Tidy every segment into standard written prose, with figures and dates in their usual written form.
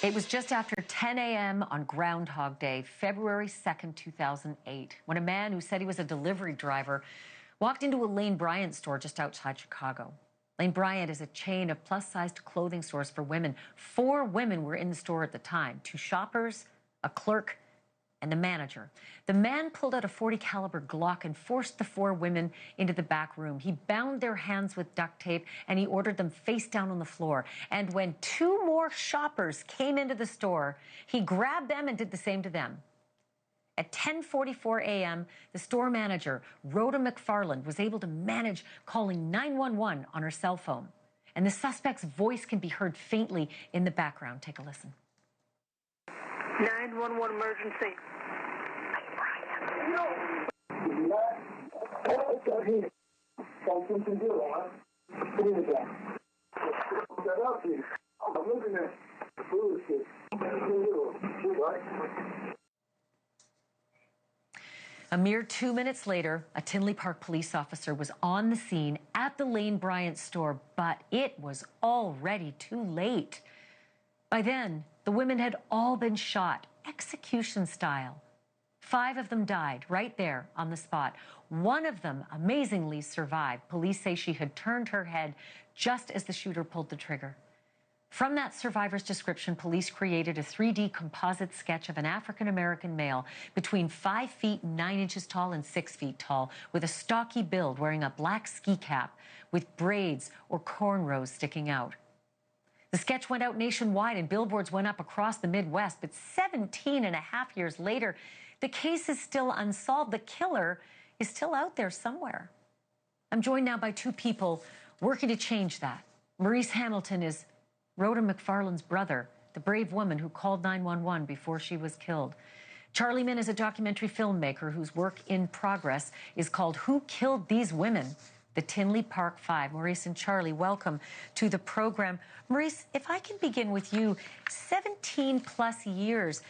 It was just after 10 a.m. on Groundhog Day, February 2nd, 2008, when a man who said he was a delivery driver walked into a Lane Bryant store just outside Chicago. Lane Bryant is a chain of plus-sized clothing stores for women. 4 women were in the store at the time, 2 shoppers, a clerk, and the manager. The man pulled out a .40 caliber Glock and forced the 4 women into the back room. He bound their hands with duct tape and he ordered them face down on the floor. And when 2 more shoppers came into the store, he grabbed them and did the same to them. At 10:44 a.m., the store manager, Rhoda McFarland, was able to manage calling 911 on her cell phone. And the suspect's voice can be heard faintly in the background. Take a listen. 911 emergency. No. Something to do, huh? What is that? That up here. I'm looking at the bullshit. Right? A mere 2 minutes later, a Tinley Park police officer was on the scene at the Lane Bryant store, but it was already too late. By then, the women had all been shot, execution style. 5 of them died right there on the spot. One of them amazingly survived. Police say she had turned her head just as the shooter pulled the trigger. From that survivor's description, police created a 3D composite sketch of an African-American male between 5 feet 9 inches tall and 6 feet tall, with a stocky build, wearing a black ski cap with braids or cornrows sticking out. The sketch went out nationwide and billboards went up across the Midwest, but 17 and a half years later, the case is still unsolved. The killer is still out there somewhere. I'm joined now by 2 people working to change that. Maurice Hamilton is Rhoda McFarland's brother, the brave woman who called 911 before she was killed. Charlie Minn is a documentary filmmaker whose work in progress is called Who Killed These Women? The Tinley Park 5. Maurice and Charlie, welcome to the program. Maurice, if I can begin with you, 17 plus years.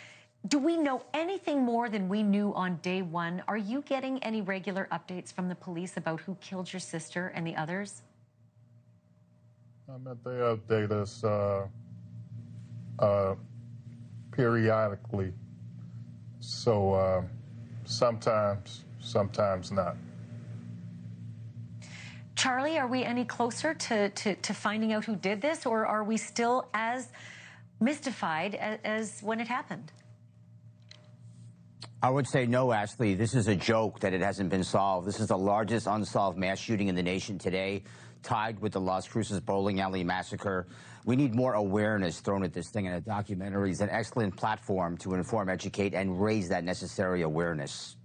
Do we know anything more than we knew on day one? Are you getting any regular updates from the police about who killed your sister and the others? They update us periodically. So sometimes not. Charlie, are we any closer to finding out who did this, or are we still as mystified as when it happened? I would say no, Ashleigh. This is a joke that it hasn't been solved. This is the largest unsolved mass shooting in the nation today, tied with the Las Cruces bowling alley massacre. We need more awareness thrown at this thing, and a documentary is an excellent platform to inform, educate, and raise that necessary awareness.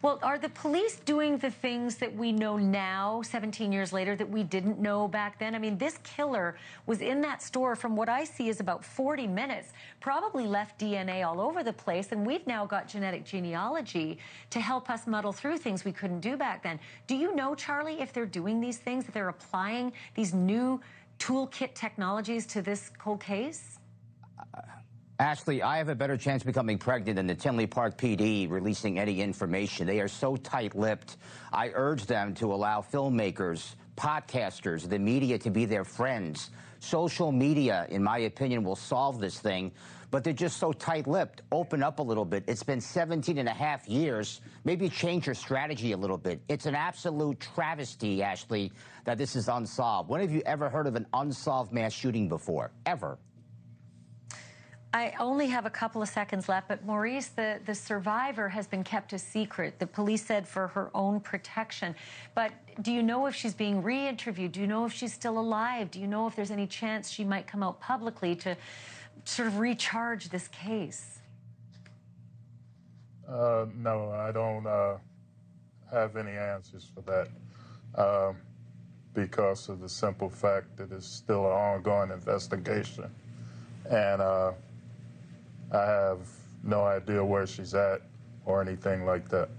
Well, are the police doing the things that we know now, 17 years later, that we didn't know back then? I mean, this killer was in that store, from what I see, is about 40 minutes, probably left DNA all over the place, and we've now got genetic genealogy to help us muddle through things we couldn't do back then. Do you know, Charlie, if they're doing these things, that they're applying these new toolkit technologies to this cold case? Ashleigh, I have a better chance of becoming pregnant than the Tinley Park PD releasing any information. They are so tight-lipped. I urge them to allow filmmakers, podcasters, the media to be their friends. Social media, in my opinion, will solve this thing, but they're just so tight-lipped. Open up a little bit. It's been 17 and a half years. Maybe change your strategy a little bit. It's an absolute travesty, Ashleigh, that this is unsolved. When have you ever heard of an unsolved mass shooting before? Ever? I only have a couple of seconds left, but Maurice, the survivor has been kept a secret. The police said for her own protection. But do you know if she's being re-interviewed? Do you know if she's still alive? Do you know if there's any chance she might come out publicly to sort of recharge this case? No, I don't have any answers for that because of the simple fact that it's still an ongoing investigation. And I have no idea where she's at or anything like that.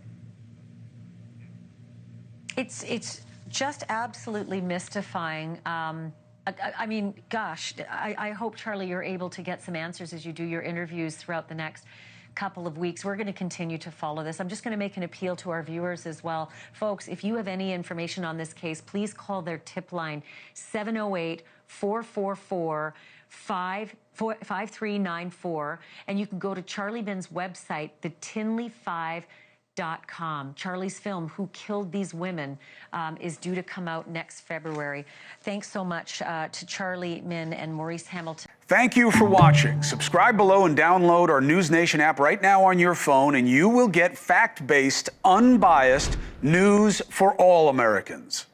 It's just absolutely mystifying. I mean, gosh, I hope, Charlie, you're able to get some answers as you do your interviews throughout the next couple of weeks. We're going to continue to follow this. I'm just going to make an appeal to our viewers as well. Folks, if you have any information on this case, please call their tip line, 708-444 5394, and you can go to Charlie Minn's website, thetinley5.com. Charlie's film, Who Killed These Women, is due to come out next February. Thanks so much to Charlie Minn and Maurice Hamilton. Thank you for watching. Subscribe below and download our NewsNation app right now on your phone, and you will get fact-based, unbiased news for all Americans.